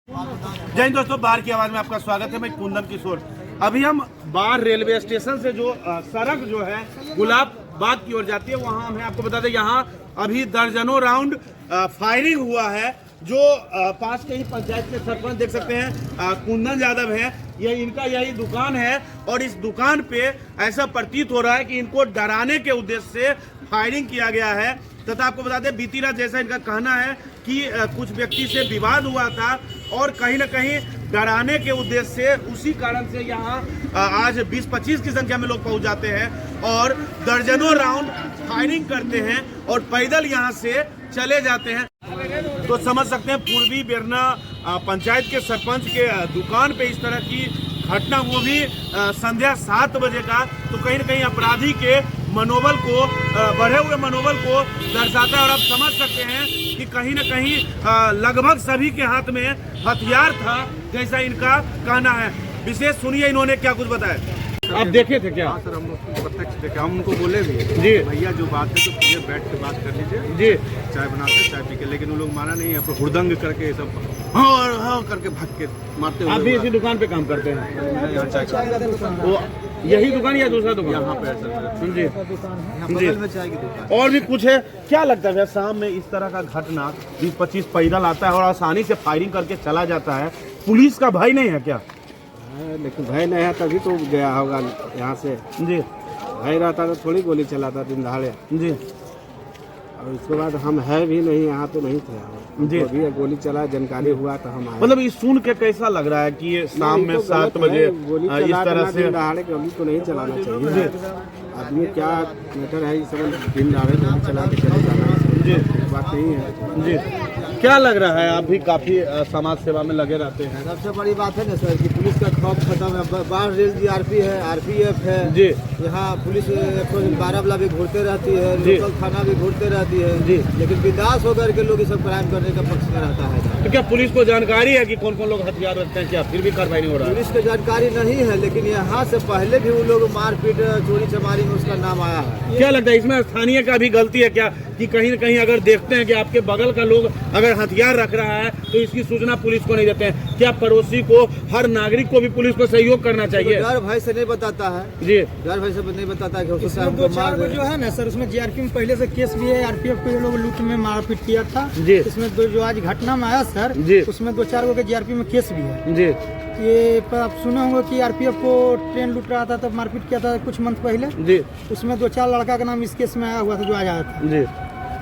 जय हिंद दोस्तों, बाहर की आवाज में आपका स्वागत है। मैं कुंदन किशोर। अभी हम बाहर रेलवे स्टेशन से जो सड़क जो है गुलाब बाग की ओर जाती है, वहाँ हमें आपको बता दें यहाँ अभी दर्जनों राउंड फायरिंग हुआ है। जो पास के ही पंचायत के सरपंच देख सकते हैं कुंदन यादव है, यह इनका यही दुकान है और इस दुकान पे ऐसा प्रतीत हो रहा है कि इनको डराने के उद्देश्य से फायरिंग किया गया है। तथा आपको बता दें बीती रात जैसा इनका कहना है कि कुछ व्यक्ति से विवाद हुआ था और कहीं ना कहीं डराने के उद्देश्य से उसी कारण से यहाँ आज 20-25 की संख्या में लोग पहुँच जाते हैं और दर्जनों राउंड फायरिंग करते हैं और पैदल यहाँ से चले जाते हैं। तो समझ सकते हैं पूर्वी बेरना पंचायत के सरपंच के दुकान पे इस तरह की घटना, वो भी संध्या 7 बजे का, तो कहीं ना कहीं अपराधी के मनोबल को बढ़े हुए मनोबल को दर्शाता है। और आप समझ सकते हैं कि कहीं ना कहीं लगभग सभी के हाथ में हथियार था जैसा इनका कहना है। विशेष सुनिए इन्होंने क्या कुछ बताया। आप देखे थे क्या? हाँ सर, हम लोग प्रत्यक्ष देखे, हम उनको बोले भी जी भैया जो बात है तो पूरे बैठ के बात कर लीजिए जी, चाय बनाते चाय पी के, लेकिन वो लोग माना नहीं, यहाँ पर हुड़दंग करके सब हाँ हाँ करके भाग के मारते हुए। आप भी इसी दुकान पे काम करते हैं? यहाँ चाय वो यही दुकान या दूसरा दुकान? यहाँ पे है सर जी जी, बगल में चाय की दुकान। और भी कुछ है? क्या लगता है भैया शाम में इस तरह का घटना 20-25 पैदल आता है और आसानी से फायरिंग करके चला जाता है, पुलिस का भय नहीं है क्या? लेकिन भय नहीं है तभी तो गया होगा यहाँ से। जी भय रहता तो थोड़ी गोली चलाता दिन दहाड़े। जी और उसके बाद हम है भी नहीं, यहाँ तो नहीं थे जी। अभी गोली चला, जानकारी हुआ तो हम आए। मतलब ये सुन के कैसा लग रहा है कि ये शाम में 7 बजे इस तरह से दहाड़े गोली तो नहीं चलाना चाहिए। आदमी क्या मैटर है, ये सब दिन दहाड़े गोली चला के चले जाना जी बात नहीं है जी। क्या लग रहा है? आप भी काफी समाज सेवा में लगे रहते हैं। सबसे बड़ी बात है ना सर कि पुलिस का खौफ खत्म है। बाहर रेल जीआरपी है, आरपीएफ है जी, यहाँ पुलिस 112 वाला भी घूरते रहती है, जी। लोकल थाना भी घूरते रहती है जी। लेकिन विदास होकर के लोग ये सब क्राइम करने का पक्ष में रहता है। तो क्या पुलिस को जानकारी है कि कौन कौन लोग हथियार रखते हैं? क्या फिर भी कार्रवाई नहीं हो रहा है? पुलिस को जानकारी नहीं है, लेकिन यहाँ से पहले भी वो लोग मारपीट चोरी चमारी में उसका नाम आया है। क्या लगता है इसमें स्थानीय का भी गलती है क्या कि कहीं न कहीं अगर देखते हैं कि आपके बगल का लोग अगर हथियार रख रहा है तो इसकी सूचना पुलिस को नहीं देते हैं? क्या पड़ोसी को, हर नागरिक को भी पुलिस को सहयोग करना चाहिए? डर भय से नहीं बताता है जी, डर भय से नहीं बताता है कि उसको इसमें 2-4 जो है ना सर, उसमें जीआरपी में पहले से केस भी है। आरपीएफ को ये लोग लूट में मारपीट किया था जी। इसमें जो आज घटना में आया सर जी। उसमें 2-4 के जीआरपी में केस भी है। जी ये पर आप सुने होंगे कि आरपीएफ को ट्रेन लूट रहा था तब मारपीट किया था कुछ मंथ पहले। जी उसमें 2-4 लड़का का नाम इस केस में आया हुआ था जो आज आया था। जी।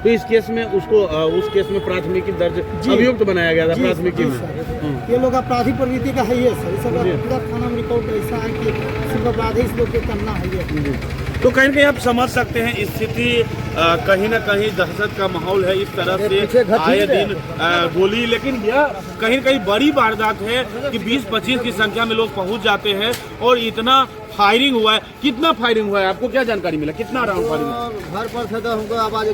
तो इस केस में उसको उस केस में प्राथमिकी दर्ज अभियुक्त बनाया गया था जी, प्राथमिकी जी में। सर। ये लोग अपराधी प्रवृत्ति का है ये सर, ये सब पूरा थाना में रिकॉर्ड ऐसा है कि सिर्फ अपराधी इस लोग को करना है ये। तो कहीं ना कहीं आप समझ सकते हैं स्थिति कहीं ना कहीं दहशत का माहौल है। इस तरह से आए दिन गोली, लेकिन यह कहीं ना कहीं बड़ी वारदात है कि 20-25 की संख्या में लोग पहुंच जाते हैं और इतना फायरिंग हुआ है। कितना फायरिंग हुआ है? आपको क्या जानकारी मिला? कितना राउंड फायरिंग हुआ? घर पर था तो हमको आवाज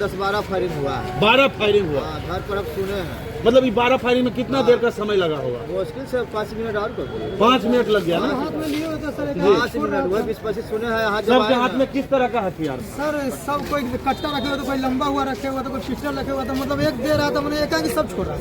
10-12 फायरिंग हुआ है। 12 फायरिंग हुआ। घर पर अब सुने हैं। मतलब ये 12 फायरिंग में कितना देर का समय लगा होगा? मुश्किल से 5 मिनट और कर दो। 5 मिनट लग गया ना? हाथ में लिए हुए थे सर, एक 5 मिनट हुआ, 20-25 सुने हैं। यहाँ जब सबके आए हाथ ना, में किस तरह का हथियार? सर सब कोई कट्टा रखे हुआ था, कोई लंबा हुआ रखे हुआ था, कोई पिस्टल रखे हुआ था। मतलब एक दे रहा था, मैंने एकाएकी सब छोड़ा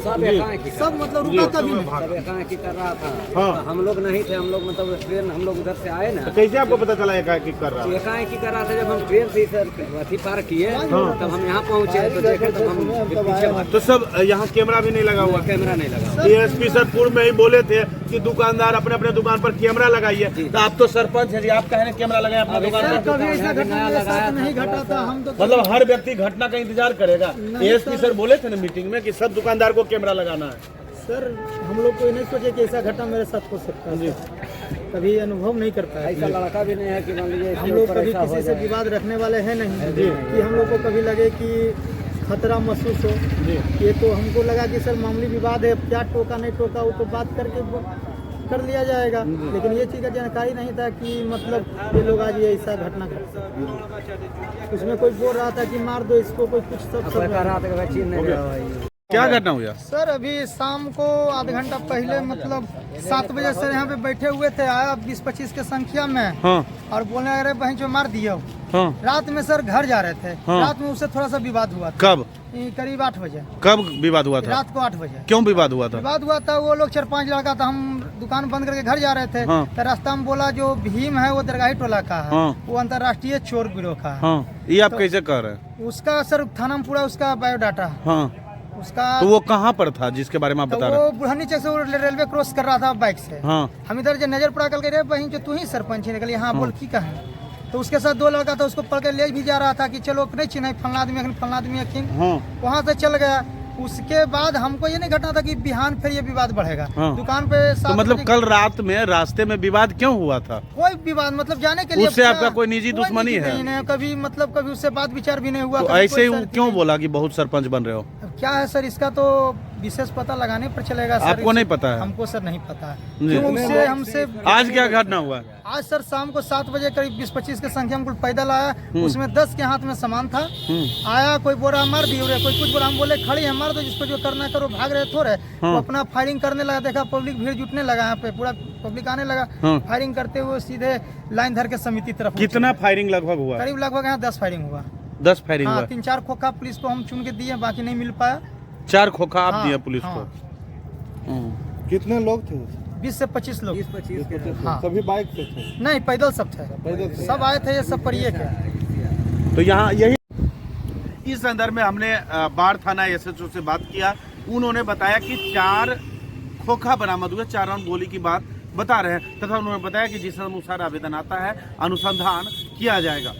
सब, मतलब रुका कभी नहीं। एकाएकी कर रहा था। हाँ। हम लोग नहीं थे, हम लोग मतलब ट्रेन हम लोग उधर से आए ना, तो कैसे आपको पता चला एकाएकी कर रहा है? एकाएकी कर रहा था। जब हम ट्रेन से सर अथी पार किए तब हम यहाँ पहुँचे तो देखे तब हम फिर पीछे भागे। तो सब यहाँ कैमरा भी नहीं लगा हुआ? कैमरा नहीं लगा। एसपी सर पूर्व में ही बोले थे कि दुकानदार अपने अपने दुकान पर कैमरा लगाइए, तो आप तो सरपंच हैं जी, आप कहे कैमरा लगाए अपने दुकान सर पर? कभी ऐसा घटना मेरे साथ नहीं घटा था। हम तो मतलब हर व्यक्ति घटना का इंतजार करेगा। एसपी सर बोले थे ना मीटिंग में कि सब दुकानदार को कैमरा लगाना है। सर हम लोग को नहीं सोचे कि ऐसा घटना मेरे साथ हो सकता है। कभी अनुभव नहीं करता है। ऐसा लड़का भी नहीं है कि मान लीजिए हम लोग कभी किसी से विवाद रखने वाले हैं नहीं कि हम लोग को कभी लगे कि खतरा महसूस हो। ये तो हमको लगा कि सर मामूली विवाद है, क्या टोका नहीं टोका वो तो बात करके कर लिया जाएगा, लेकिन ये चीज़ का जानकारी नहीं था कि मतलब ये लोग आज ये ऐसा घटना कर। उसमें कोई बोल रहा था कि मार दो इसको, कोई कुछ सब क्या घटना हुआ? सर अभी शाम को आधा घंटा पहले मतलब 7 बजे सर यहाँ पे बैठे हुए थे, आया 20-25 के संख्या में। हाँ और बोले अरे बहन जो मार दिया। हाँ। रात में सर घर जा रहे थे। हाँ। रात में उससे थोड़ा सा विवाद हुआ था। कब करीब 8 बजे। कब विवाद हुआ था? रात को 8 बजे क्यों विवाद हुआ था? विवाद हुआ था। वो लोग 4-5 लड़का था, हम दुकान बंद करके घर जा रहे थे। हाँ। तो रास्ता में बोला जो भीम है वो दरगाही टोला का है। हाँ। वो अंतर्राष्ट्रीय चोर गिरोह का है। हाँ, ये आप कैसे कह रहे हैं? उसका सर थाना में पूरा उसका बायोडाटा हाँ, उसका। तो वो कहाँ पर था जिसके बारे में आप तो बता रहे वो हैं? बुढ़ानी चौक से वो रेलवे क्रॉस कर रहा था बाइक से। हाँ, हम इधर जो नजर पड़ा कल के रे बहन जो तू ही सरपंच है निकली। हाँ बोल की कहा। तो उसके साथ 2 लड़का था, उसको पकड़ के ले भी जा रहा था कि चलो नहीं चिन्ह फलना आदमी अखिन। हाँ, वहाँ से चल गया। उसके बाद हमको ये नहीं घटना था कि बिहान फिर ये विवाद बढ़ेगा। हाँ। दुकान पे तो 7 मतलब बजे कल रात में रास्ते में विवाद क्यों हुआ था? कोई विवाद मतलब जाने के लिए उससे आपका कोई निजी दुश्मनी है? नहीं, कभी मतलब कभी उससे बात विचार भी नहीं हुआ। तो कभी ऐसे कोई ही वो शर्त क्यों नहीं। बोला कि बहुत सरपंच बन रहे हो? अब क्या है सर, इसका तो विशेष पता लगाने पर चलेगा सर। आपको नहीं पता है? हमको सर नहीं पता है। जी। क्यों उससे हमसे आज क्या घटना हुआ? आज सर शाम को 7 बजे करीब 20-25 की संख्या में कुल पैदल आया। उसमें 10 के हाथ में सामान था। आया कोई बोरा मार दी, कोई कुछ बोरा, हम बोले खड़ी है मार दो, जिसको जो करना करो, भाग रहे थोड़े। हाँ। वो अपना फायरिंग करने लगा। देखा पब्लिक भीड़ जुटने लगा, यहाँ पे पूरा पब्लिक आने लगा। हाँ। फायरिंग करते हुए सीधे लाइन धर के समिति तरफ कितना फायरिंग लगभग हुआ? करीब लगभग यहाँ 10 फायरिंग हुआ। 10 फायरिंग हाँ, हुआ। 3-4 खोखा पुलिस को हम चुन के दिए, बाकी नहीं मिल पाया। 4 खोखा आप हाँ, दिए पुलिस हाँ। को? कितने लोग थे? 20 से 25 लोग। 20-25 के हाँ। सभी बाइक पे थे? नहीं, पैदल सब थे। पैदल थे? सब आए थे, ये सब परिये के। तो यहाँ यही इस संदर्भ में हमने बाढ़ थाना एसएचओ से बात किया। उन्होंने बताया कि 4 खोखा बरामद हुए, 4 राउंड गोली की बात बता रहे हैं, तथा उन्होंने बताया कि जिस अनुसार आवेदन आता है अनुसंधान किया जाएगा।